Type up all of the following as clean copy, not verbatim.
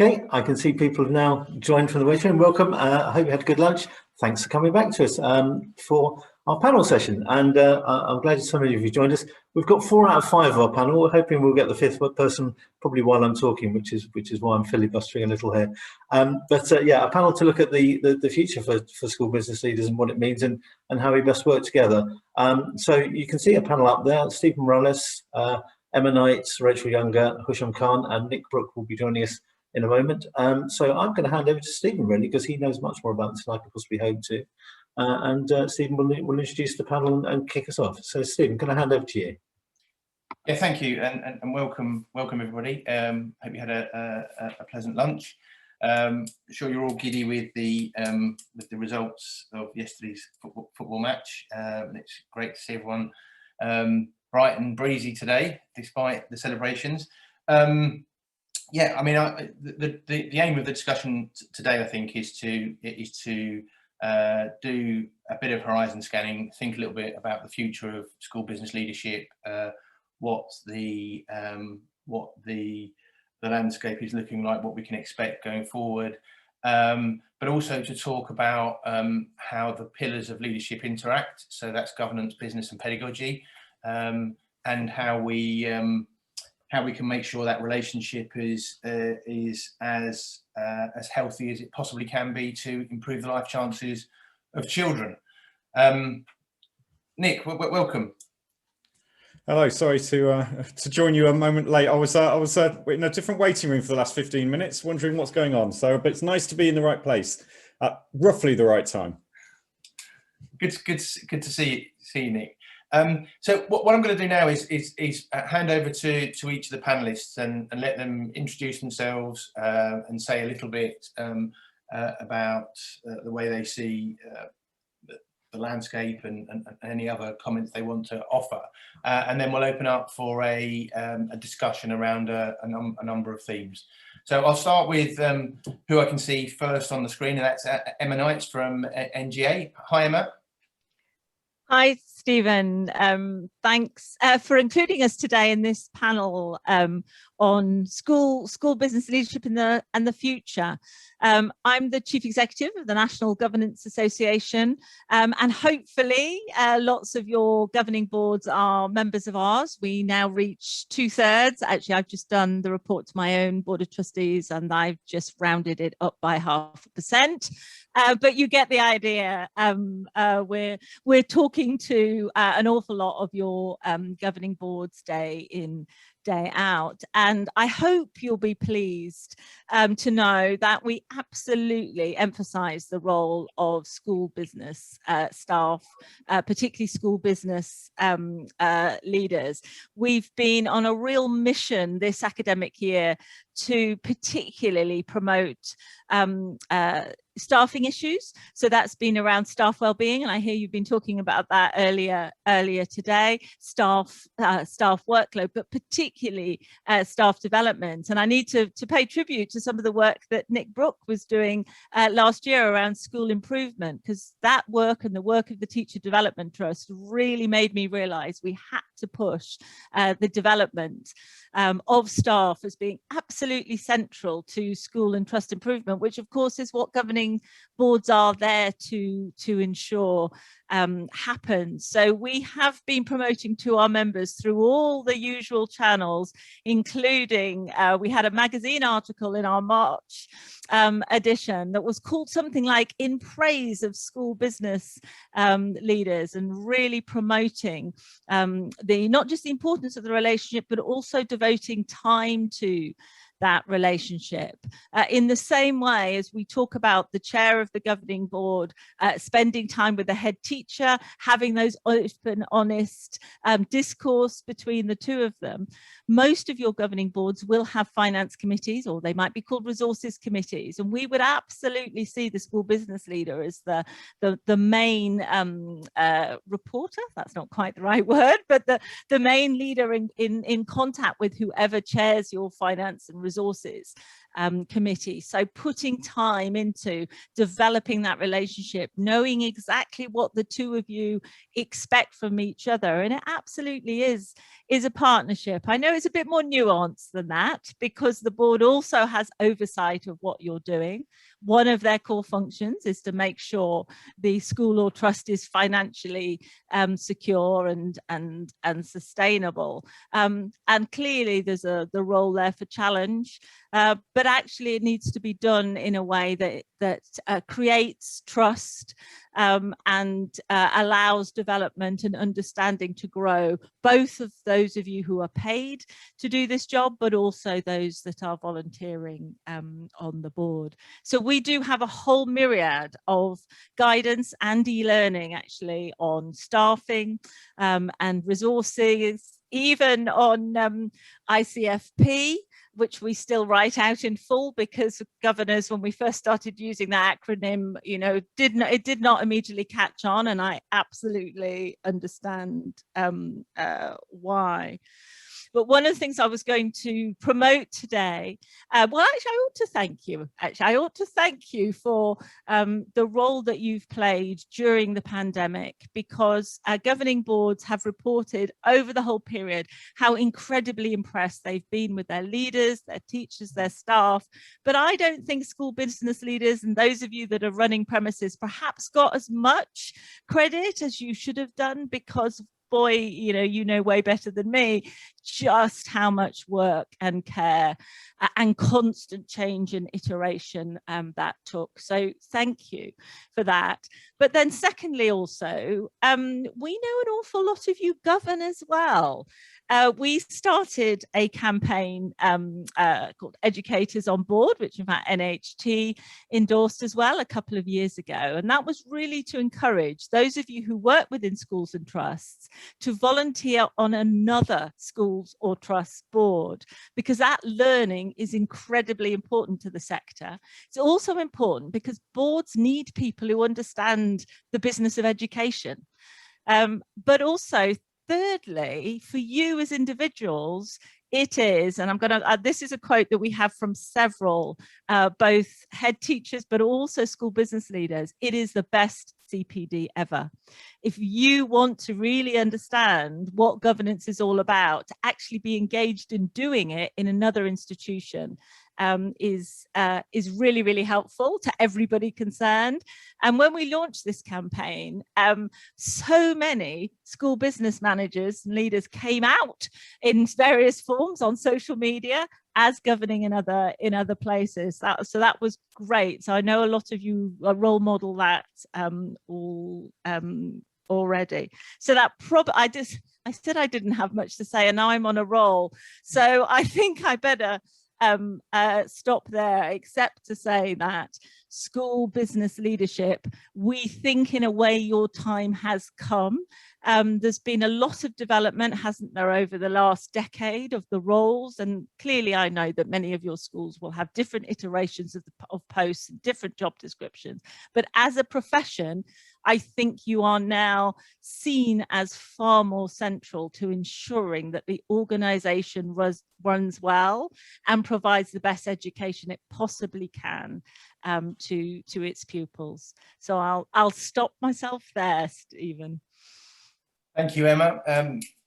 Okay, I can see people have now joined from the waiting room. Welcome. I hope you had a good lunch. Thanks for coming back to us for our panel session. And I'm glad so many of you joined us. We've got 4 out of 5 of our panel. We're hoping we'll get the 5th person probably while I'm talking, which is why I'm filibustering a little here. Yeah, a panel to look at the future for school business leaders and what it means and how we best work together. So you can see a panel up there. Stephen Morales, Emma Knight, Rachel Younger, Husham Khan, and Nick Brook will be joining us in a moment. So I'm going to hand over to Stephen really, because he knows much more about this than I could possibly hope to. Stephen will introduce the panel and kick us off. So Stephen, can I hand over to you? Yeah, thank you, and welcome everybody. Hope you had a pleasant lunch. Sure you're all giddy with the results of yesterday's football match. It's great to see everyone bright and breezy today, despite the celebrations. Yeah, I mean, the aim of the discussion today, I think, is to do a bit of horizon scanning, think a little bit about the future of school business leadership, what the landscape is looking like, what we can expect going forward, but also to talk about how the pillars of leadership interact. So that's governance, business, and pedagogy, and how we can make sure that relationship is as healthy as it possibly can be to improve the life chances of children. Nick, welcome. Hello. Sorry to join you a moment late. I was in a different waiting room for the last 15 minutes, wondering what's going on. But it's nice to be in the right place at roughly the right time. Good to see you, Nick. So what I'm going to do now is hand over to each of the panelists and let them introduce themselves and say a little bit about the way they see the landscape and any other comments they want to offer, and then we'll open up for a discussion around a number of themes. So I'll start with who I can see first on the screen, and that's Emma Knight from NGA. Hi, Emma. Hi, Stephen. Thanks for including us today in this panel on school business leadership and the future. I'm the Chief Executive of the National Governance Association, and hopefully lots of your governing boards are members of ours. We now reach 2/3. Actually, I've just done the report to my own Board of Trustees and I've just rounded it up by 0.5%. But you get the idea. We're talking to an awful lot of your governing boards day in, day out, and I hope you'll be pleased to know that we absolutely emphasize the role of school business staff, particularly school business leaders. We've been on a real mission this academic year to particularly promote staffing issues. So that's been around staff well-being, and I hear you've been talking about that earlier today. Staff workload, but particularly staff development. And I need to pay tribute to some of the work that Nick Brook was doing last year around school improvement, because that work and the work of the Teacher Development Trust really made me realise we had to push the development of staff as being absolutely central to school and trust improvement, which of course is what governing boards are there to ensure happens. So we have been promoting to our members through all the usual channels, including we had a magazine article in our March edition that was called something like "In Praise of School Business Leaders," and really promoting not just the importance of the relationship, but also devoting time to that relationship. In the same way as we talk about the chair of the governing board spending time with the head teacher, having those open, honest discourse between the two of them, most of your governing boards will have finance committees, or they might be called resources committees, and we would absolutely see the school business leader as the main reporter. That's not quite the right word, but the main leader in contact with whoever chairs your finance and resources committee. So putting time into developing that relationship, knowing exactly what the two of you expect from each other. And it absolutely is a partnership. I know it's a bit more nuanced than that, because the board also has oversight of what you're doing. One of their core functions is to make sure the school or trust is financially secure and sustainable. And clearly there's the role there for challenge, but actually it needs to be done in a way that creates trust and allows development and understanding to grow, both of those of you who are paid to do this job, but also those that are volunteering on the board. So we do have a whole myriad of guidance and e-learning actually on staffing and resources, even on ICFP, which we still write out in full, because governors, when we first started using that acronym, you know, it did not immediately catch on, and I absolutely understand why. But one of the things I was going to promote today, well, actually, I ought to thank you. Actually, I ought to thank you for the role that you've played during the pandemic, because governing boards have reported over the whole period how incredibly impressed they've been with their leaders, their teachers, their staff. But I don't think school business leaders and those of you that are running premises perhaps got as much credit as you should have done, because boy, you know way better than me just how much work and care and constant change and iteration that took. So thank you for that. But then secondly, also, we know an awful lot of you govern as well. We started a campaign called Educators on Board, which in fact NAHT endorsed as well a couple of years ago. And that was really to encourage those of you who work within schools and trusts to volunteer on another schools or trust board, because that learning is incredibly important to the sector. It's also important because boards need people who understand the business of education. But also, thirdly, for you as individuals, it is, and I'm going to, this is a quote that we have from several, both head teachers, but also school business leaders. It is the best CPD ever. If you want to really understand what governance is all about, to actually be engaged in doing it in another institution is really, really helpful to everybody concerned. And when we launched this campaign, so many school business managers and leaders came out in various forms on social media as governing in other places. So that was great. So I know a lot of you role model that already. So that I said I didn't have much to say, and now I'm on a roll. So I think I better stop there, except to say that school business leadership, we think in a way your time has come. There's been a lot of development, hasn't there, over the last decade of the roles, and clearly I know that many of your schools will have different iterations of posts, different job descriptions, but as a profession, I think you are now seen as far more central to ensuring that the organisation runs well and provides the best education it possibly can to its pupils. So I'll stop myself there, Stephen. Thank you, Emma.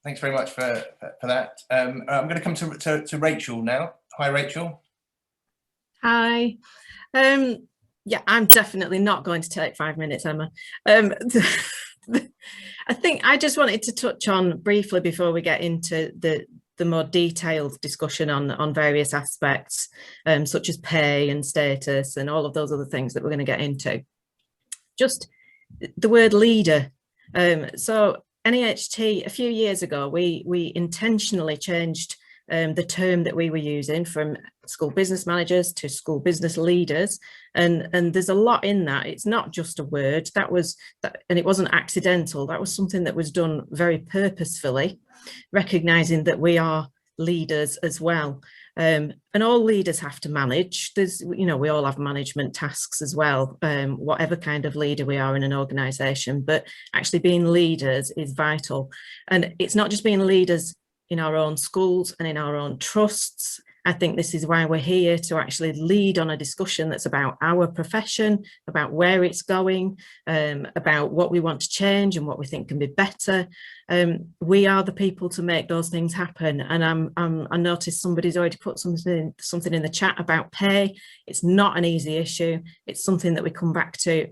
Thanks very much for that. I'm going to come to Rachel now. Hi, Rachel. Hi. Yeah, I'm definitely not going to take 5 minutes, Emma. I think I just wanted to touch on briefly before we get into the more detailed discussion on various aspects, such as pay and status and all of those other things that we're going to get into. Just the word leader. So NAHT, a few years ago, we intentionally changed the term that we were using from school business managers to school business leaders, and there's a lot in that. It's not just a word. And it wasn't accidental. That was something that was done very purposefully, recognizing that we are leaders as well. And all leaders have to manage. We all have management tasks as well, whatever kind of leader we are in an organization, but actually being leaders is vital. And it's not just being leaders in our own schools and in our own trusts I think this is why we're here, to actually lead on a discussion that's about our profession, about where it's going, about what we want to change and what we think can be better. We are the people to make those things happen. And I noticed somebody's already put something in the chat about pay. It's not an easy issue. It's something that we come back to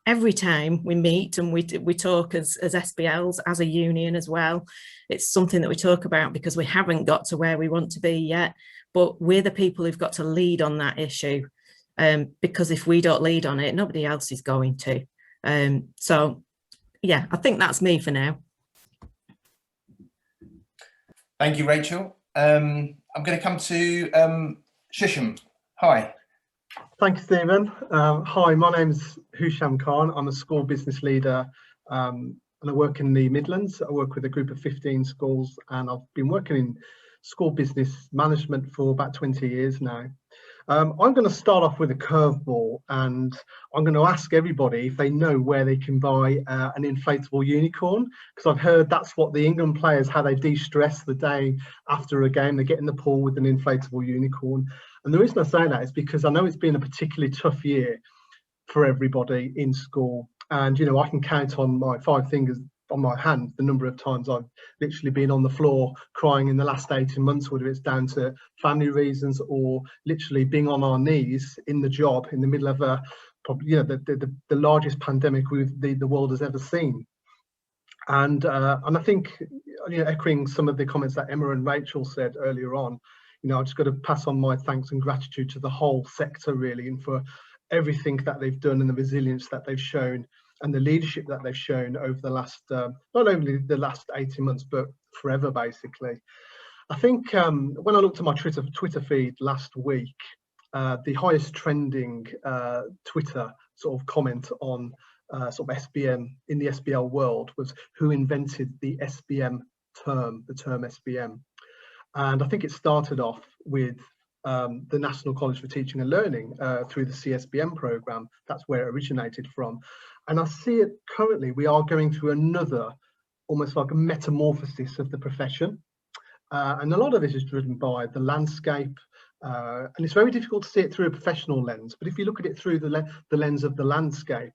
every time we meet, and we talk as SBLs, as a union as well. It's something that we talk about because we haven't got to where we want to be yet, but we're the people who've got to lead on that issue, because if we don't lead on it, nobody else is going to. So yeah, I think that's me for now. Thank you, Rachel. I'm going to come to Husham. Hi. Thank you, Stephen. Hi, my name's Husham Khan. I'm a school business leader, and I work in the Midlands. I work with a group of 15 schools, and I've been working in school business management for about 20 years now. I'm going to start off with a curveball, and I'm going to ask everybody if they know where they can buy an inflatable unicorn, because I've heard that's what the England players, how they de-stress the day after a game. They get in the pool with an inflatable unicorn. And the reason I say that is because I know it's been a particularly tough year for everybody in school. And, you know, I can count on my 5 fingers on my hand the number of times I've literally been on the floor crying in the last 18 months, whether it's down to family reasons or literally being on our knees in the job in the middle of a, probably, you know, the largest pandemic the world has ever seen. And I think, you know, echoing some of the comments that Emma and Rachel said earlier on, you know, I've just got to pass on my thanks and gratitude to the whole sector, really, and for everything that they've done and the resilience that they've shown and the leadership that they've shown over the last, not only the last 18 months, but forever, basically. I think when I looked at my Twitter feed last week, the highest trending Twitter sort of comment on sort of SBM in the SBL world was who invented the SBM term, the term SBM. And I think it started off with the National College for Teaching and Learning through the CSBM programme. That's where it originated from. And I see it currently, we are going through another, almost like a metamorphosis of the profession. And a lot of this is driven by the landscape. And it's very difficult to see it through a professional lens. But if you look at it through the lens of the landscape,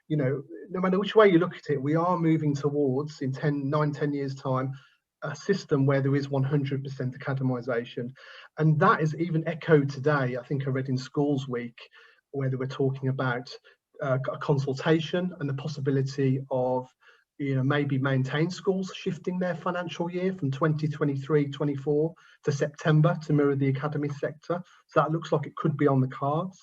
you know, no matter which way you look at it, we are moving towards, in 9-10 years' time, a system where there is 100% academisation. And that is even echoed today. I think I read in Schools Week where they were talking about a consultation and the possibility of, you know, maybe maintain schools shifting their financial year from 2023-24 to September to mirror the academy sector. So that looks like it could be on the cards.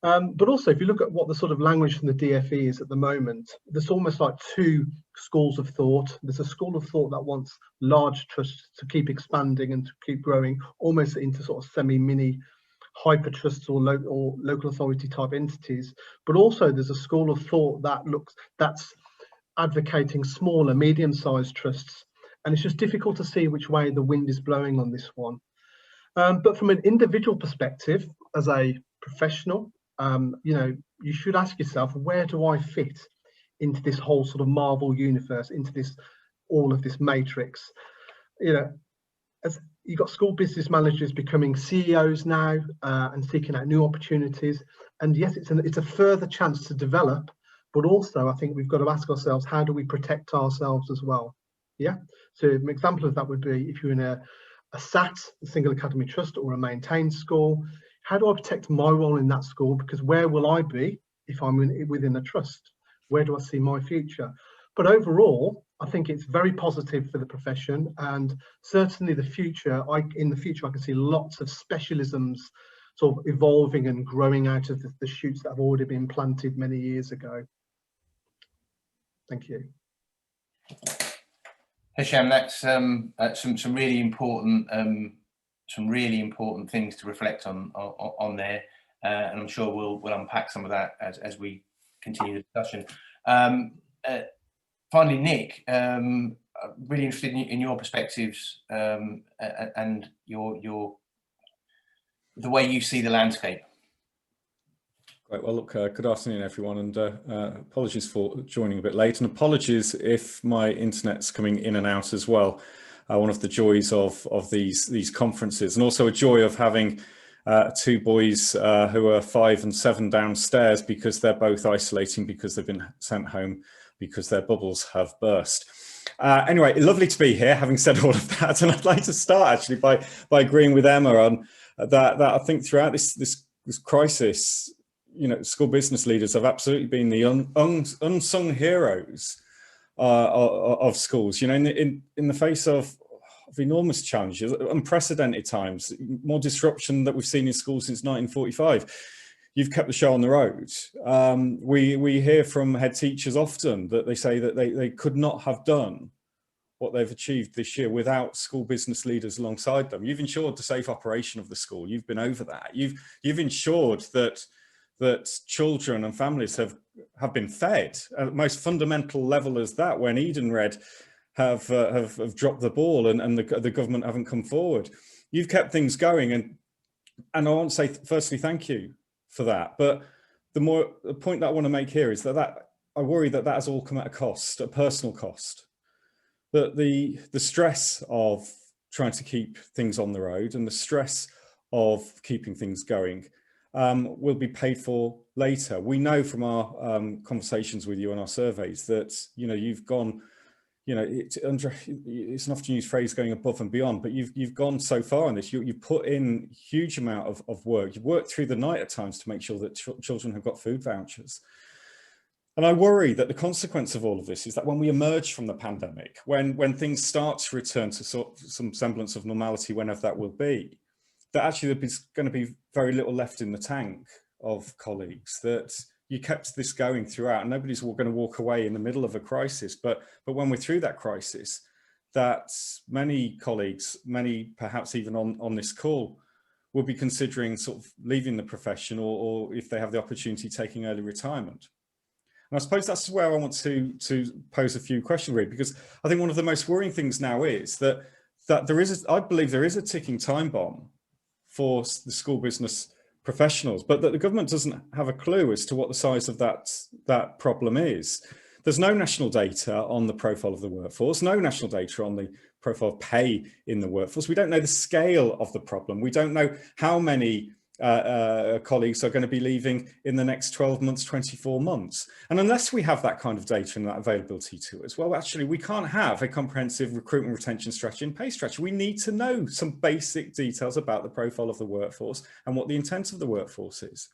But also, if you look at what the sort of language from the DFE is at the moment, there's almost like 2 schools of thought. There's a school of thought that wants large trusts to keep expanding and to keep growing, almost into sort of semi-mini hyper trusts or local authority type entities. But also there's a school of thought that's advocating smaller, medium-sized trusts. And it's just difficult to see which way the wind is blowing on this one. But from an individual perspective, as a professional, you know, you should ask yourself, where do I fit into this whole sort of Marvel universe, into this, all of this matrix? You know, as you've got school business managers becoming CEOs now and seeking out new opportunities. And yes, it's a further chance to develop, but also I think we've got to ask ourselves, how do we protect ourselves as well? Yeah. So an example of that would be if you're in a SAT, a single academy trust, or a maintained school, how do I protect my role in that school? Because where will I be if I'm within a trust? Where do I see my future? But overall, I think it's very positive for the profession, and certainly in the future, I can see lots of specialisms sort of evolving and growing out of the shoots that have already been planted many years ago. Thank you. Husham, that's some really important things to reflect on there, and I'm sure we'll unpack some of that as we continue the discussion. Finally, Nick, really interested in your perspectives and the way you see the landscape. Great. Well, look, good afternoon, everyone, and apologies for joining a bit late, and apologies if my internet's coming in and out as well. one of the joys of these conferences, and also a joy of having two boys who are 5 and 7 downstairs, because they're both isolating because they've been sent home because their bubbles have burst. Anyway, lovely to be here, having said all of that. And I'd like to start actually by agreeing with Emma on that I think throughout this crisis, you know, school business leaders have absolutely been the unsung heroes of schools. You know, in the face of enormous challenges, unprecedented times, more disruption that we've seen in schools since 1945. You've kept the show on the road. We hear from head teachers often that they say that they could not have done what they've achieved this year without school business leaders alongside them. You've ensured the safe operation of the school. You've been over that. You've ensured that children and families have been fed at the most fundamental level as that, when Edenred have dropped the ball and the government haven't come forward. You've kept things going, and I want to say firstly thank you for that. But the point that I want to make here is that I worry that has all come at a cost, a personal cost. That the stress of trying to keep things on the road and the stress of keeping things going will be paid for later. We know from our conversations with you and our surveys that, you know, you've gone, you know, it's an often used phrase, going above and beyond, but you've gone so far on this. You've put in huge amount of work. You've worked through the night at times to make sure that children have got food vouchers. And I worry that the consequence of all of this is that when we emerge from the pandemic, when things start to return to some semblance of normality, whenever that will be, that actually there's going to be very little left in the tank of colleagues, that you kept this going throughout, and nobody's going to walk away in the middle of a crisis. But when we're through that crisis, that many colleagues, many perhaps even on this call, will be considering sort of leaving the profession, or if they have the opportunity, taking early retirement. And I suppose that's where I want to pose a few questions, really, because I think one of the most worrying things now is that there is, I believe there is a ticking time bomb for the school business professionals, but that the government doesn't have a clue as to what the size of that problem is. There's no national data on the profile of the workforce, no national data on the profile of pay in the workforce. We don't know the scale of the problem. We don't know how many colleagues are going to be leaving in the next 12 months, 24 months. And unless we have that kind of data and that availability to us, well, actually, we can't have a comprehensive recruitment retention strategy and pay strategy. We need to know some basic details about the profile of the workforce and what the intent of the workforce is.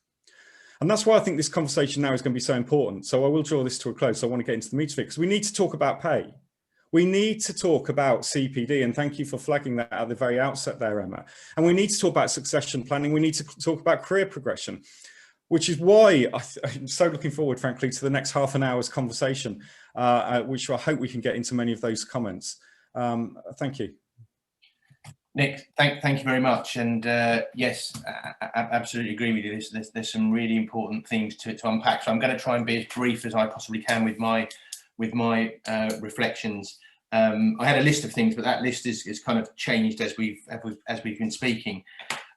And that's why I think this conversation now is going to be so important. So I will draw this to a close. So I want to get into the meat of it, because we need to talk about pay. We need to talk about CPD, and thank you for flagging that at the very outset there, Emma. And we need to talk about succession planning. We need to talk about career progression, which is why I'm so looking forward, frankly, to the next half an hour's conversation, which I hope we can get into many of those comments. Thank you. Nick, thank you very much. And yes, I absolutely agree with you. There's some really important things to unpack. So I'm going to try and be as brief as I possibly can with my reflections. I had a list of things, but that list is kind of changed as we've been speaking.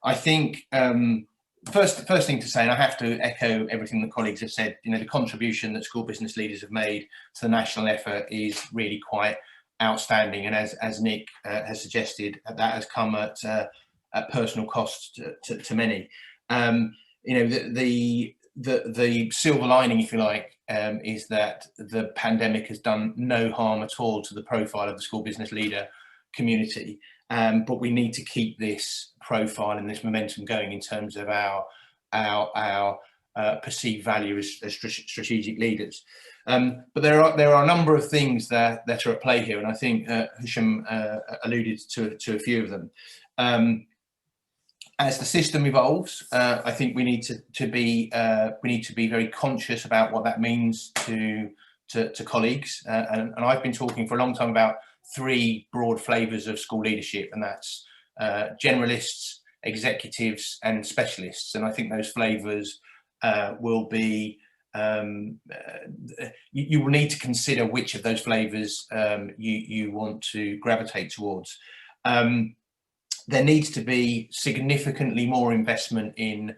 I think first thing to say, and I have to echo everything that colleagues have said, you know, the contribution that school business leaders have made to the national effort is really quite outstanding. And as Nick has suggested, that has come at personal cost to many. You know, the silver lining, if you like, is that the pandemic has done no harm at all to the profile of the school business leader community. But we need to keep this profile and this momentum going in terms of our perceived value as strategic leaders. But there are a number of things that are at play here, and I think Husham alluded to a few of them. As the system evolves, I think we need to be very conscious about what that means to colleagues. And I've been talking for a long time about 3 broad flavours of school leadership, and that's generalists, executives, and specialists. And I think those flavours will be. You will need to consider which of those flavours you want to gravitate towards. There needs to be significantly more investment in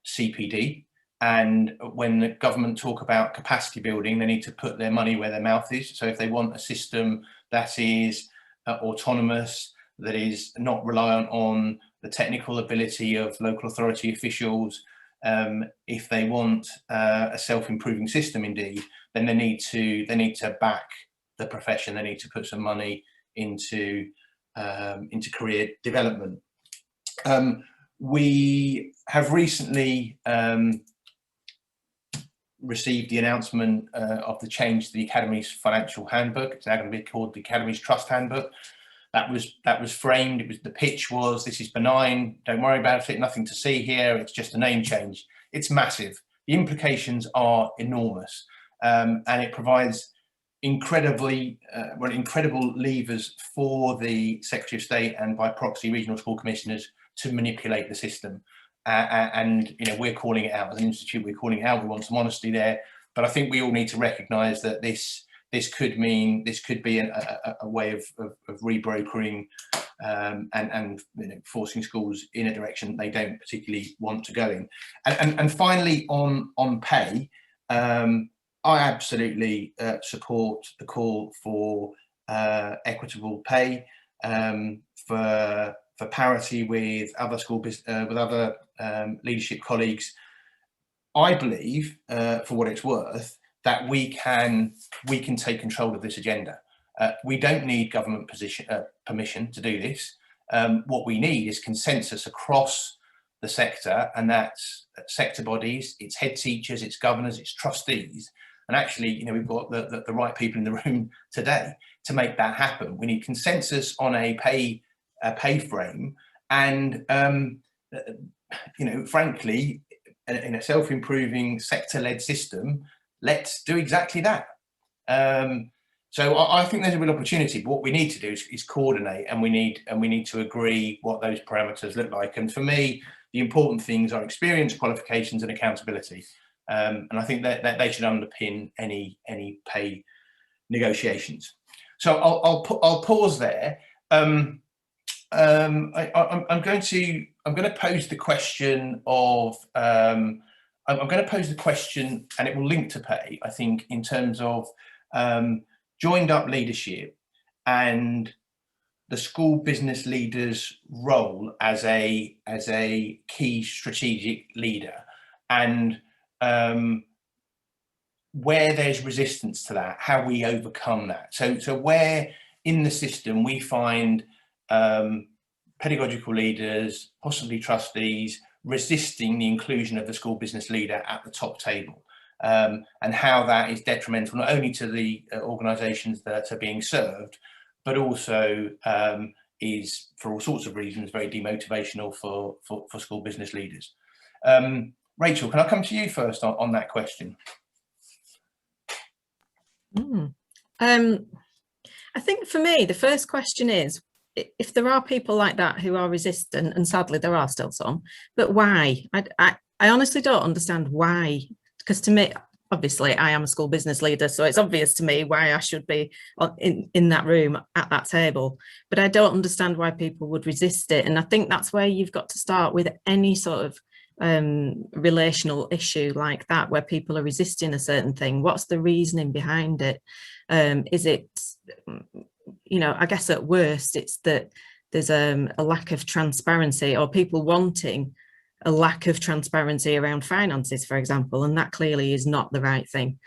CPD, and when the government talk about capacity building, they need to put their money where their mouth is. So if they want a system that is autonomous, that is not reliant on the technical ability of local authority officials. If they want a self-improving system, indeed, then they need to back the profession. They need to put some money into career development. We have recently received the announcement of the change to the Academy's financial handbook. It's now going to be called the Academy's Trust Handbook. That was framed. The pitch was, this is benign. Don't worry about it. Nothing to see here. It's just a name change. It's massive. The implications are enormous, and it provides incredible levers for the Secretary of State and by proxy regional school commissioners to manipulate the system. And we're calling it out as an institute. We're calling it out. We want some honesty there. But I think we all need to recognise that this could be a way of rebrokering and forcing schools in a direction they don't particularly want to go in. And finally, on pay, I absolutely support the call for equitable pay, for parity with other leadership colleagues. I believe, for what it's worth, that we can take control of this agenda. We don't need government permission to do this. What we need is consensus across the sector, and that's sector bodies, its head teachers, its governors, its trustees. And actually, we've got the right people in the room today to make that happen. We need consensus on a pay frame, and frankly, in a self-improving sector-led system, let's do exactly that. So I think there's a real opportunity, but what we need to do is coordinate, and we need to agree what those parameters look like. And for me, the important things are experience, qualifications, and accountability. And I think that they should underpin any pay negotiations. So I'll pause there. I'm going to pose the question of I'm going to pose the question, and it will link to pay, I think, in terms of joined up leadership and the school business leader's role as a key strategic leader, and where there's resistance to that, how we overcome that. So where in the system we find pedagogical leaders, possibly trustees, resisting the inclusion of the school business leader at the top table, and how that is detrimental not only to the organisations that are being served, but also is, for all sorts of reasons, very demotivational for school business leaders. Rachel, can I come to you first on that question? I think for me, the first question is, if there are people like that who are resistant, and sadly there are still some, but why? I honestly don't understand why, because to me, obviously I am a school business leader, so it's obvious to me why I should be in that room at that table, but I don't understand why people would resist it. And I think that's where you've got to start with any sort of relational issue like that, where people are resisting a certain thing. What's the reasoning behind it? Is it, I guess at worst it's that there's a lack of transparency, or people wanting a lack of transparency around finances, for example, and that clearly is not the right thing.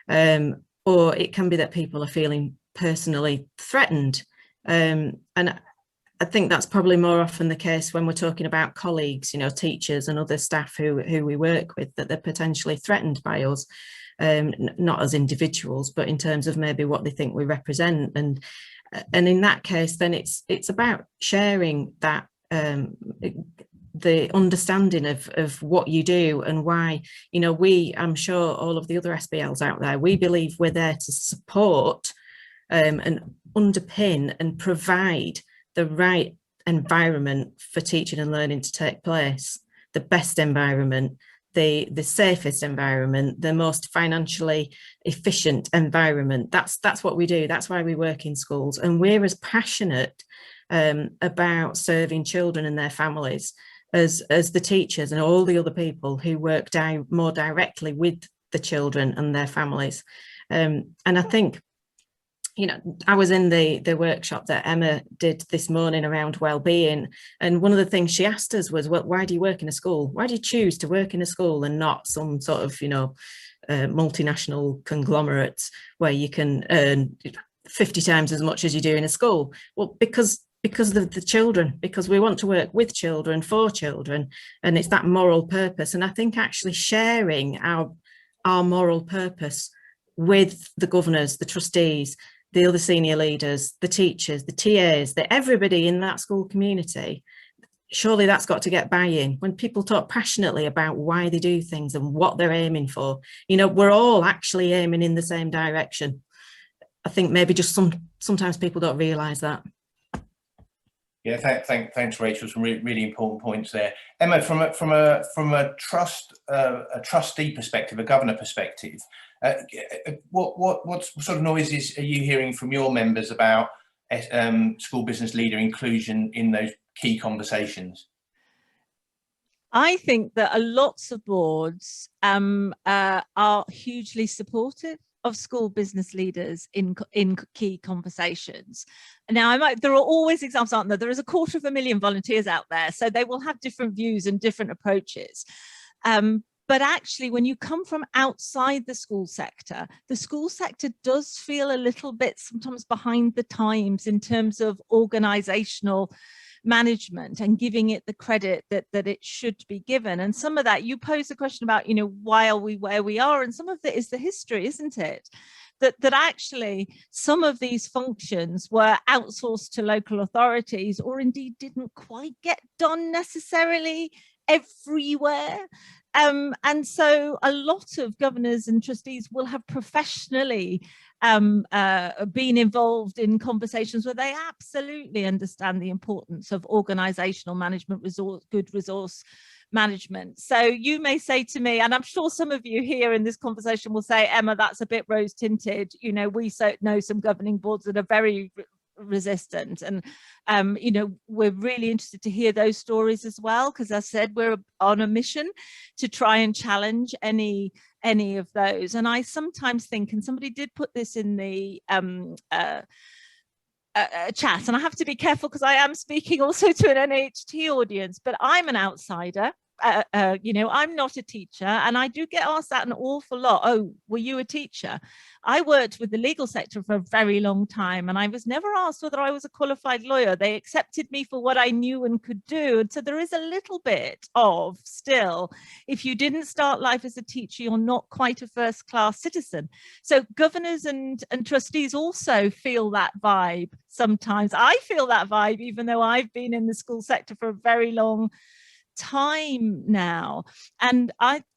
Or it can be that people are feeling personally threatened, and I think that's probably more often the case when we're talking about colleagues, teachers and other staff who we work with, that they're potentially threatened by us, not as individuals, but in terms of maybe what they think we represent. And in that case, then it's about sharing that, the understanding of what you do and why. I'm sure all of the other SBLs out there, we believe we're there to support and underpin and provide the right environment for teaching and learning to take place, the best environment, the safest environment, the most financially efficient environment. That's what we do. That's why we work in schools, and we're as passionate about serving children and their families as the teachers and all the other people who work more directly with the children and their families. And I think, you know, I was in the workshop that Emma did this morning around well-being, and one of the things she asked us was, well, why do you work in a school? Why do you choose to work in a school and not some sort of, you know, multinational conglomerate where you can earn 50 times as much as you do in a school? Well, because of the children, because we want to work with children, for children, and it's that moral purpose. And I think actually sharing our moral purpose with the governors, the trustees, the other senior leaders, the teachers, the TAs, everybody in that school community, surely that's got to get buy-in. When people talk passionately about why they do things and what they're aiming for, you know, we're all actually aiming in the same direction. I think maybe just sometimes people don't realise that. Yeah, thanks, Rachel. Some really important points there. Emma, from a trustee perspective, a governor perspective, what sort of noises are you hearing from your members about school business leader inclusion in those key conversations? I think that lots of boards are hugely supportive of school business leaders in key conversations. Now, there are always examples, aren't there? There is 250,000 volunteers out there, so they will have different views and different approaches. But actually, when you come from outside the school sector does feel a little bit sometimes behind the times in terms of organizational management and giving it the credit that it should be given. And some of that, you posed a question about, you know, why are we where we are? And some of it is the history, isn't it? That actually some of these functions were outsourced to local authorities, or indeed didn't quite get done necessarily everywhere. And so a lot of governors and trustees will have professionally been involved in conversations where they absolutely understand the importance of organizational management, good resource management. So you may say to me, and I'm sure some of you here in this conversation will say, Emma, that's a bit rose tinted. You know, we know some governing boards that are very resistant, and you know, we're really interested to hear those stories as well, because as I said, we're on a mission to try and challenge any of those. And I sometimes think, and somebody did put this in the chat, and I have to be careful because I am speaking also to an NAHT audience, but I'm an outsider. You know, I'm not a teacher, and I do get asked that an awful lot. Oh, were you a teacher? I worked with the legal sector for a very long time, and I was never asked whether I was a qualified lawyer. They accepted me for what I knew and could do. And so there is a little bit of still, if you didn't start life as a teacher, you're not quite a first-class citizen. So governors and trustees also feel that vibe sometimes. I feel that vibe, even though I've been in the school sector for a very long time now, and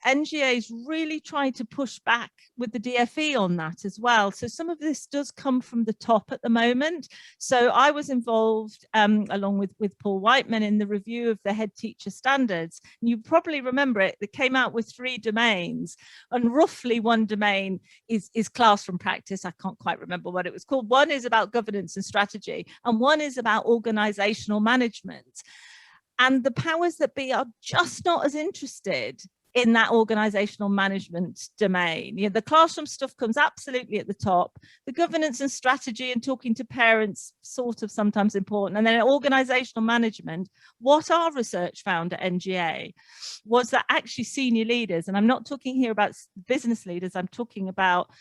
NGA's really tried to push back with the DFE on that as well. So some of this does come from the top at the moment. So I was involved along with Paul Whiteman in the review of the head teacher standards. And you probably remember it came out with 3 domains, and roughly one domain is classroom practice. I can't quite remember what it was called. One is about governance and strategy, and one is about organizational management. And the powers that be are just not as interested in that organizational management domain. You know, the classroom stuff comes absolutely at the top. The governance and strategy and talking to parents sort of sometimes important. And then organizational management, what our research found at NGA was that actually senior leaders, and I'm not talking here about business leaders, I'm talking about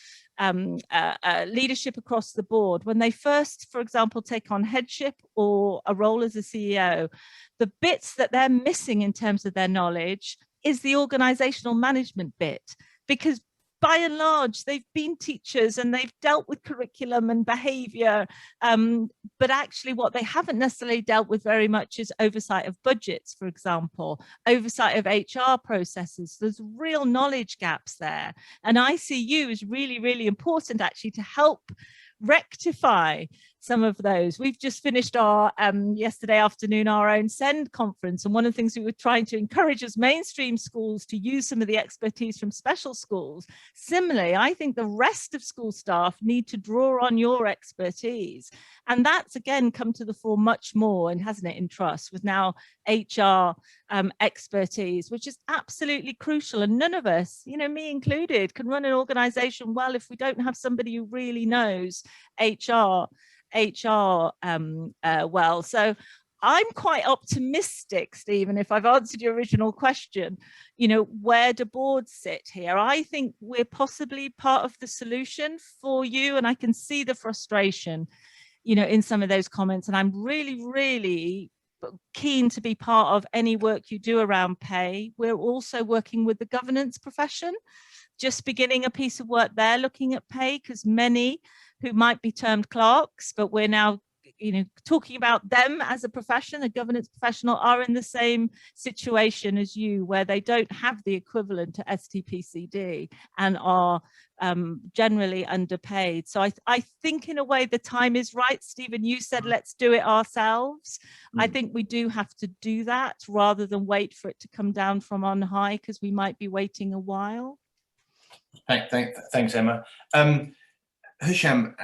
leadership across the board. When they first, for example, take on headship or a role as a CEO, the bits that they're missing in terms of their knowledge is the organizational management bit, because by and large, they've been teachers and they've dealt with curriculum and behavior, but actually what they haven't necessarily dealt with very much is oversight of budgets, for example, oversight of HR processes. There's real knowledge gaps there. And ICU is really, really important actually to help rectify some of those. We've just finished our yesterday afternoon our own SEND conference, and one of the things we were trying to encourage is mainstream schools to use some of the expertise from special schools. Similarly, I think the rest of school staff need to draw on your expertise, and that's again come to the fore much more, and hasn't it, in trust, with now HR expertise, which is absolutely crucial. And none of us, you know, me included, can run an organization well if we don't have somebody who really knows HR well. So I'm quite optimistic, Stephen, if I've answered your original question, you know, where do boards sit here? I think we're possibly part of the solution for you, and I can see the frustration, you know, in some of those comments, and I'm really keen to be part of any work you do around pay. We're also working with the governance profession, just beginning a piece of work there looking at pay, because many who might be termed clerks, but we're now, you know, talking about them as a profession, a governance professional, are in the same situation as you, where they don't have the equivalent to STPCD and are generally underpaid. So I think in a way the time is right. Stephen, you said let's do it ourselves. I think we do have to do that rather than wait for it to come down from on high, because we might be waiting a while. Thanks, Emma. Husham,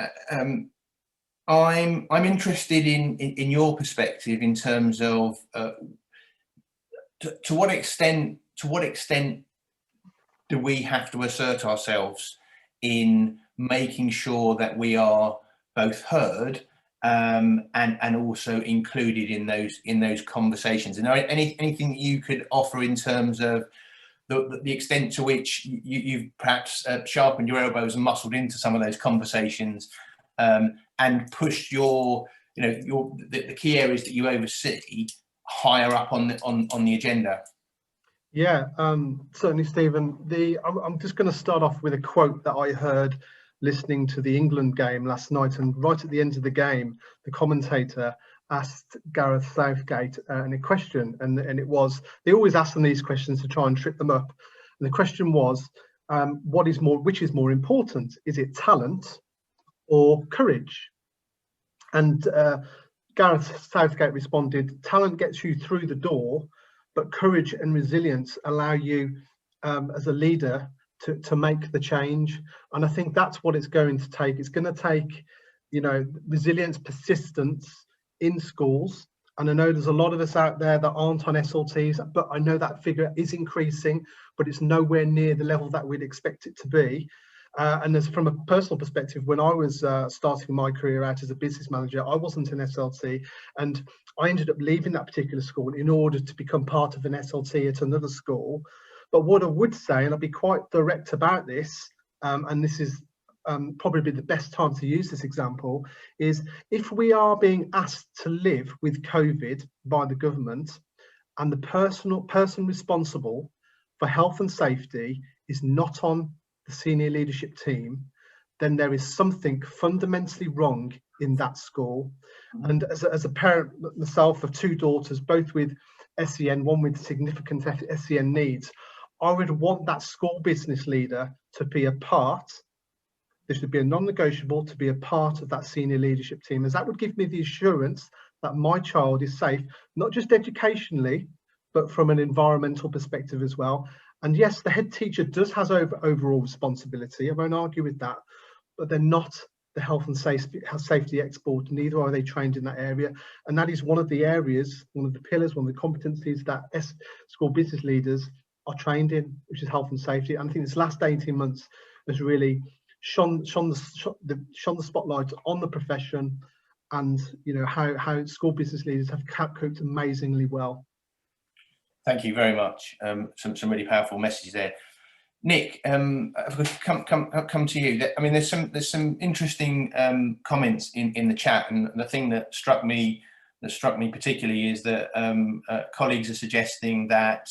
I'm interested in your perspective in terms of to what extent do we have to assert ourselves in making sure that we are both heard and also included in those conversations? And anything that you could offer in terms of the extent to which you've perhaps sharpened your elbows and muscled into some of those conversations, and pushed the key areas that you oversee higher up on the agenda? Yeah, certainly, Stephen. I'm just going to start off with a quote that I heard listening to the England game last night, and right at the end of the game, the commentator asked Gareth Southgate a question, and it was, they always ask them these questions to try and trip them up, and the question was, which is more important? Is it talent or courage? And Gareth Southgate responded, talent gets you through the door, but courage and resilience allow you as a leader to make the change. And I think that's what it's going to take. It's going to take, you know, resilience, persistence in schools. And I know there's a lot of us out there that aren't on SLTs, but I know that figure is increasing, but it's nowhere near the level that we'd expect it to be. And as from a personal perspective, when I was starting my career out as a business manager, I wasn't an SLT, and I ended up leaving that particular school in order to become part of an SLT at another school. But what I would say, and I'll be quite direct about this, and this is probably the best time to use this example, is if we are being asked to live with COVID by the government, and the person responsible for health and safety is not on the senior leadership team, then there is something fundamentally wrong in that school. And as a parent myself of two daughters, both with SEN, one with significant SEN needs, I would want that school business leader to be a part. There should be a non-negotiable to be a part of that senior leadership team, as that would give me the assurance that my child is safe, not just educationally, but from an environmental perspective as well. And yes, the head teacher does has overall responsibility. I won't argue with that, but they're not the health and safety expert, neither are they trained in that area. And that is one of the areas, one of the pillars, one of the competencies that school business leaders are trained in, which is health and safety. And I think this last 18 months has really shone the spotlight on the profession, and you know how school business leaders have coped amazingly well. Thank you very much. Some really powerful messages there. Nick, if we come to you. I mean, there's some interesting comments in the chat, and the thing that struck me particularly is that colleagues are suggesting that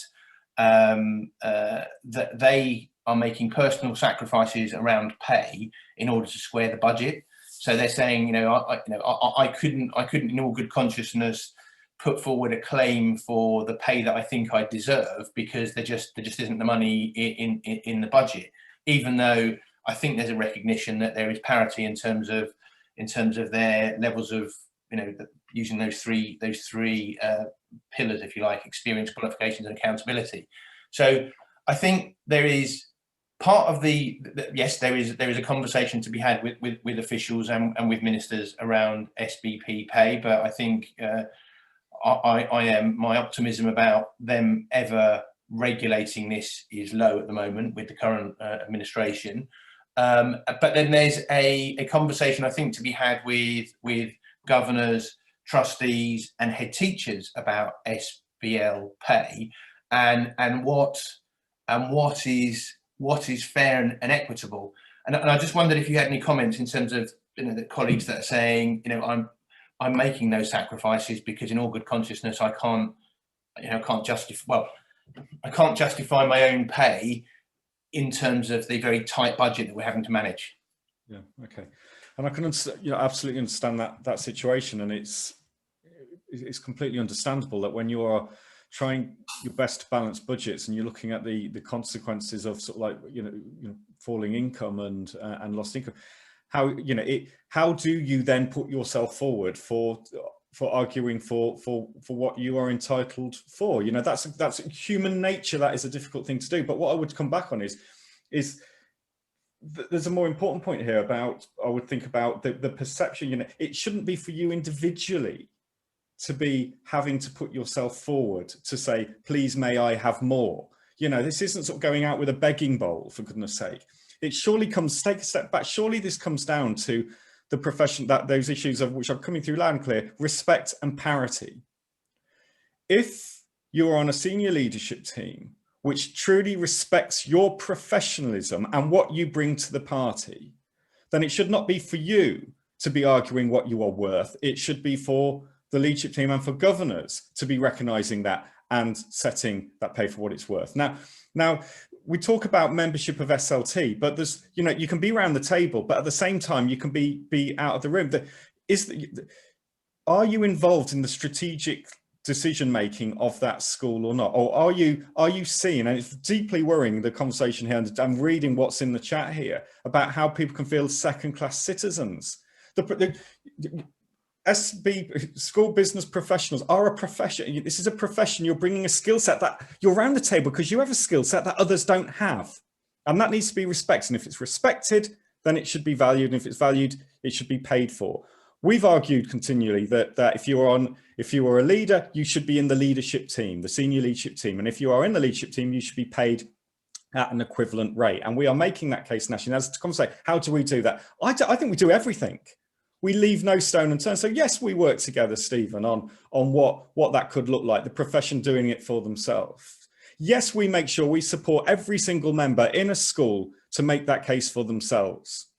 that they are making personal sacrifices around pay in order to square the budget. So they're saying, I couldn't in all good consciousness put forward a claim for the pay that I think I deserve, because there just isn't the money in the budget, even though I think there's a recognition that there is parity in terms of in terms of their levels of, using those three pillars, if you like: experience, qualifications, and accountability. So I think there is part of yes, there is a conversation to be had with officials and with ministers around SBP pay, but I think my optimism about them ever regulating this is low at the moment with the current administration. But then there's a conversation, I think, to be had with governors, trustees, and head teachers about SBL pay, and what is fair and equitable. And I just wondered if you had any comments in terms of the colleagues that are saying, I'm making those sacrifices because, in all good consciousness, I can't justify my own pay in terms of the very tight budget that we're having to manage. Yeah, okay. And I can absolutely understand that situation, and it's completely understandable that when you are trying your best to balance budgets and you're looking at the consequences of sort of like falling income and lost income, how do you then put yourself forward for arguing for what you are entitled for? That's human nature. That is a difficult thing to do. But what I would come back on is there's a more important point here about, I would think about the perception. It shouldn't be for you individually to be having to put yourself forward to say, please, may I have more? This isn't sort of going out with a begging bowl, for goodness sake. It surely comes, take a step back. Surely this comes down to the profession, that those issues of which are coming through loud and clear: respect and parity. If you're on a senior leadership team which truly respects your professionalism and what you bring to the party, then it should not be for you to be arguing what you are worth. It should be for the leadership team and for governors to be recognizing that and setting that pay for what it's worth. Now we talk about membership of SLT, but there's, you can be around the table, but at the same time, you can be out of the room. Are you involved in the strategic decision-making of that school or not? Or are you seeing, and it's deeply worrying, the conversation here, and I'm reading what's in the chat here about how people can feel second-class citizens. School business professionals are a profession. This is a profession. You're bringing a skill set that you're around the table because you have a skill set that others don't have. And that needs to be respected. And if it's respected, then it should be valued. And if it's valued, it should be paid for. We've argued continually that if you are a leader, you should be in the leadership team, the senior leadership team. And if you are in the leadership team, you should be paid at an equivalent rate. And we are making that case nationally. As to come say, how do we do that? I think we do everything. We leave no stone unturned. So yes, we work together, Stephen, on what that could look like, the profession doing it for themselves. Yes, we make sure we support every single member in a school to make that case for themselves,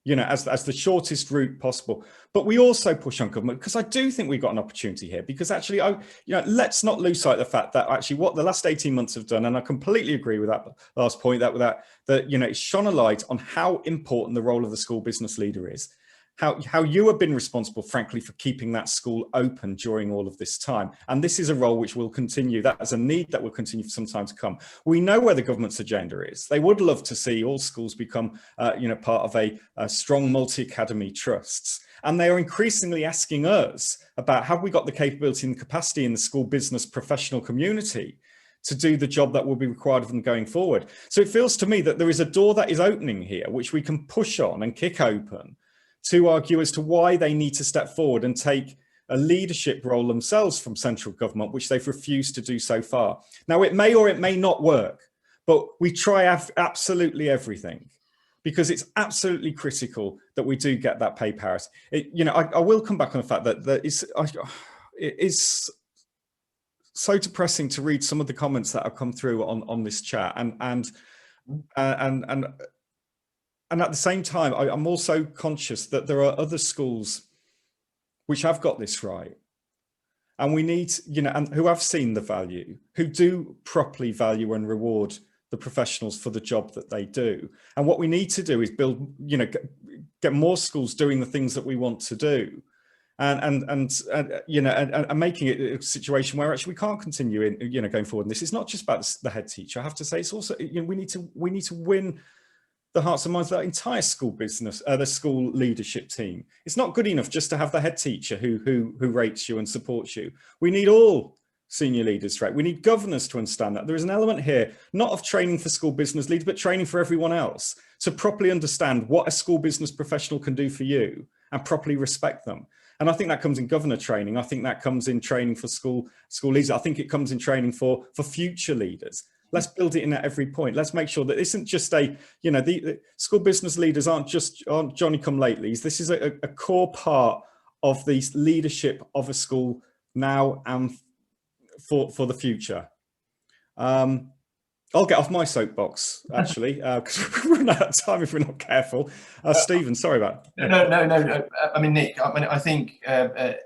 as the shortest route possible. But we also push on government, because I do think we've got an opportunity here, because actually, let's not lose sight of the fact that actually what the last 18 months have done, and I completely agree with that last point, that it's shone a light on how important the role of the school business leader is. How you have been responsible, frankly, for keeping that school open during all of this time. And this is a role which will continue. That is a need that will continue for some time to come. We know where the government's agenda is. They would love to see all schools become, part of a strong multi-academy trusts. And they are increasingly asking us about, have we got the capability and the capacity in the school business professional community to do the job that will be required of them going forward? So it feels to me that there is a door that is opening here, which we can push on and kick open, to argue as to why they need to step forward and take a leadership role themselves from central government, which they've refused to do so far. Now, it may or it may not work, but we try absolutely everything, because it's absolutely critical that we do get that pay parity. I will come back on the fact that it is so depressing to read some of the comments that have come through on this chat, and at the same time, I'm also conscious that there are other schools which have got this right. And we need, and who have seen the value, who do properly value and reward the professionals for the job that they do. And what we need to do is build, get more schools doing the things that we want to do. And making it a situation where actually we can't continue going forward. And this is not just about the head teacher. I have to say, it's also, we need to win the hearts and minds of that entire school business, the school leadership team. It's not good enough just to have the head teacher who rates you and supports you. We need all senior leaders, right? We need governors to understand that. There is an element here, not of training for school business leaders, but training for everyone else to properly understand what a school business professional can do for you and properly respect them. And I think that comes in governor training. I think that comes in training for school leaders. I think it comes in training for future leaders. Let's build it in at every point. Let's make sure that this isn't just the school business leaders aren't Johnny come latelys. This is a core part of the leadership of a school now and for the future. I'll get off my soapbox actually, because we'll run out of time if we're not careful. Stephen, sorry about that. No. I mean, Nick. I think I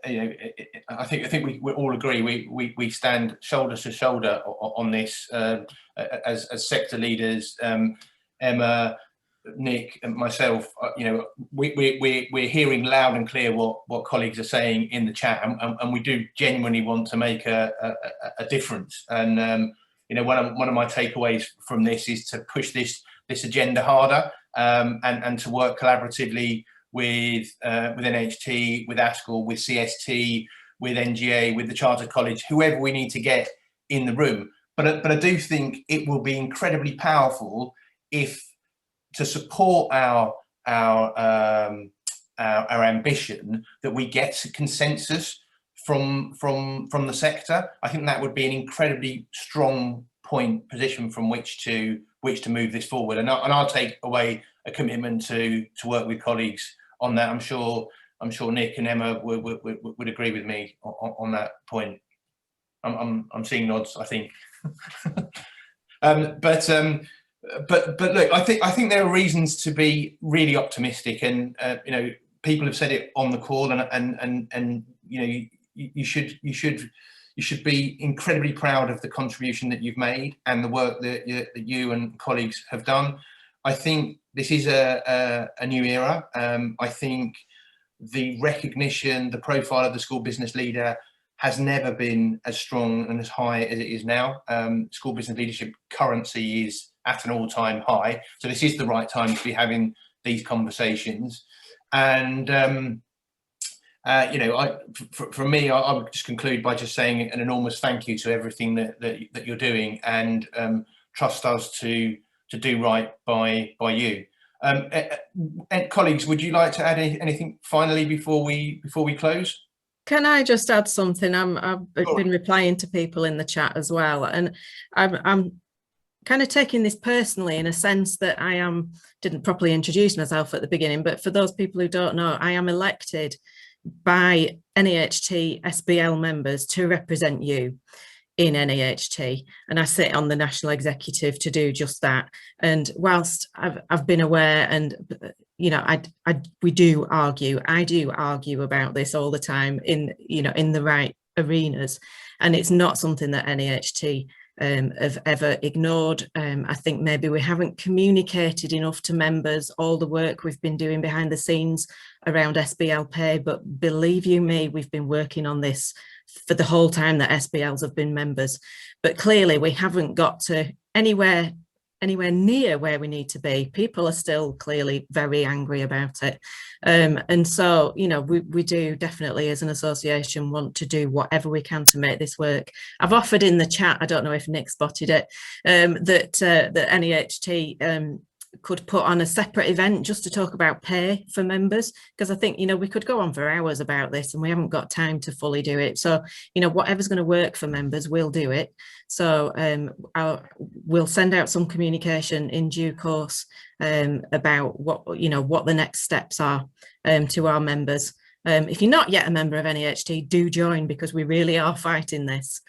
think we all agree. We stand shoulder to shoulder on this as sector leaders. Emma, Nick, and myself. We're hearing loud and clear what colleagues are saying in the chat, and we do genuinely want to make a difference. And one of my takeaways from this is to push this agenda harder, and to work collaboratively with NAHT, with ASCL, with CST, with NGA, with the Chartered College, whoever we need to get in the room. But I do think it will be incredibly powerful if, to support our ambition, that we get to consensus from the sector. I think that would be an incredibly strong position from which to move this forward, and I'll take away a commitment to work with colleagues on that. I'm sure Nick and Emma would agree with me on that point. I'm seeing nods, I think. But look, I think there are reasons to be really optimistic, and people have said it on the call, and you should be incredibly proud of the contribution that you've made and the work that you and colleagues have done. I think this is a new era. I think the recognition, the profile of the school business leader has never been as strong and as high as it is now. School business leadership currency is at an all-time high. So this is the right time to be having these conversations. And for me, I would just conclude by just saying an enormous thank you to everything that you're doing, and trust us to do right by you. Colleagues, would you like to add anything finally before we close? Can I just add something? I've been replying to people in the chat as well, and I'm kind of taking this personally, in a sense that didn't properly introduce myself at the beginning, but for those people who don't know, I am elected by NAHT SBL members to represent you in NAHT, and I sit on the national executive to do just that. And whilst I've been aware, and we do argue, I do argue about this all the time in the right arenas, and it's not something that NAHT have ever ignored. I think maybe we haven't communicated enough to members all the work we've been doing behind the scenes around SBL pay, but believe you me, we've been working on this for the whole time that SBLs have been members. But clearly we haven't got to anywhere near where we need to be. People are still clearly very angry about it. And so, we do definitely as an association want to do whatever we can to make this work. I've offered in the chat, I don't know if Nick spotted it, that NAHT could put on a separate event just to talk about pay for members, because I think, we could go on for hours about this and we haven't got time to fully do it. So, whatever's going to work for members, we'll do it. So we'll send out some communication in due course about what the next steps are to our members. If you're not yet a member of NAHT, do join, because we really are fighting this.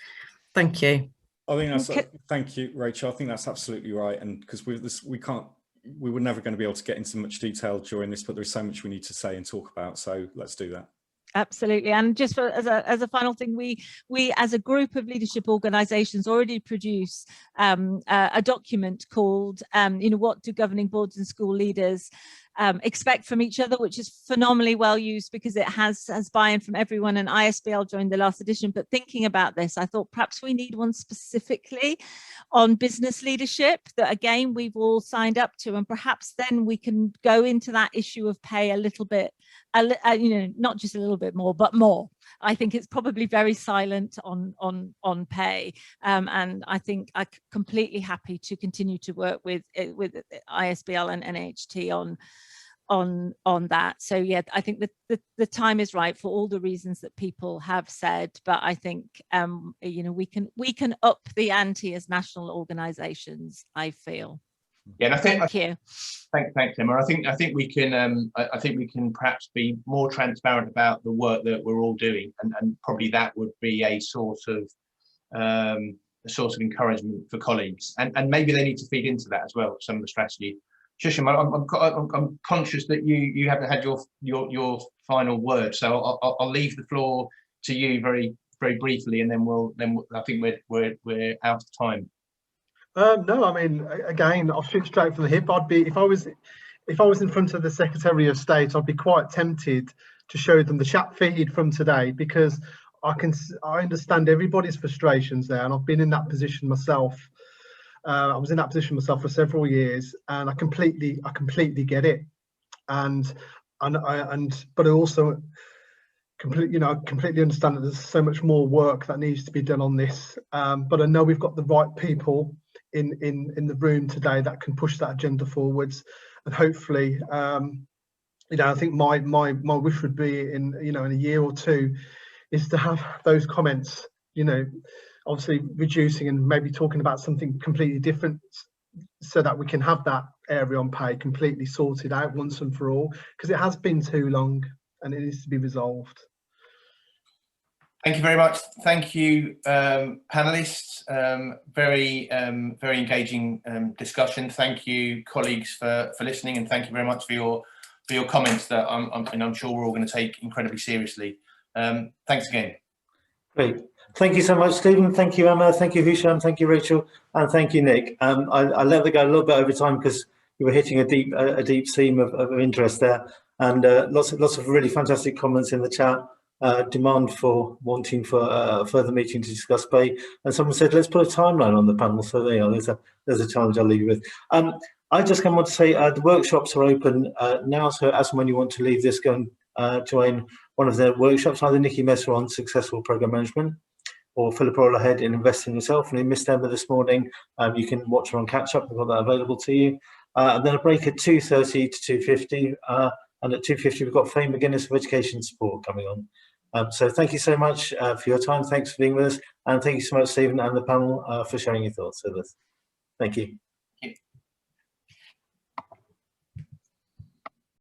Thank you. I think that's thank you, Rachel. I think that's absolutely right, and because we were never going to be able to get into much detail during this, but there's so much we need to say and talk about, so let's do that. Absolutely. And just as a final thing, we as a group of leadership organisations already produce a document called what do governing boards and school leaders expect from each other, which is phenomenally well used because it has buy-in from everyone, and ISBL joined the last edition. But thinking about this, I thought perhaps we need one specifically on business leadership that again we've all signed up to, and perhaps then we can go into that issue of pay a little bit, not just a little bit more, but more. I think it's probably very silent on pay, and I think I'm completely happy to continue to work with ISBL and NAHT on that. So yeah, I think that the time is right for all the reasons that people have said, but I think we can up the ante as national organizations, I feel. Yeah, and I think thank you. Thanks, Emma. I think we can perhaps be more transparent about the work that we're all doing, and probably that would be a source of encouragement for colleagues, and maybe they need to feed into that as well, some of the strategy. Husham, I'm conscious that you haven't had your final word, so I'll leave the floor to you very briefly, and then I think we're out of time. No, I mean, again, I'll shoot straight from the hip. I'd be, if I was in front of the Secretary of State, I'd be quite tempted to show them the chat feed from today, because I understand everybody's frustrations there, and I've been in that position myself. I was in that position myself for several years, and I completely get it. But I also completely understand that there's so much more work that needs to be done on this. But I know we've got the right people in the room today that can push that agenda forwards, and hopefully, I think my wish would be in a year or two is to have those comments, obviously reducing and maybe talking about something completely different, so that we can have that area on pay completely sorted out once and for all, because it has been too long and it needs to be resolved. Thank you very much. Thank you, panelists. Very engaging discussion. Thank you, colleagues, for listening, and thank you very much for your comments that I'm sure we're all going to take incredibly seriously. Thanks again. Great. Thank you so much, Stephen. Thank you, Emma. Thank you, Husham. Thank you, Rachel. And thank you, Nick. I let it go a little bit over time because you were hitting a deep theme of interest there, and lots of really fantastic comments in the chat. Demand for wanting for a further meeting to discuss pay, and someone said let's put a timeline on the panel. So there you are. There's a challenge I'll leave you with. I just want to say the workshops are open now, so as and when you want to leave this, go and join one of the workshops, either Nikki Messer on successful program management or Philippa Rollerhead in investing yourself. And you missed Emma this morning, you can watch her on catch up. We've got that available to you. And then a break at 2:30 to 2:50, and at 2:50 we've got Fame McGuinness of Education Support coming on. So thank you so much for your time. Thanks for being with us, and thank you so much, Stephen, and the panel for sharing your thoughts with us. Thank you.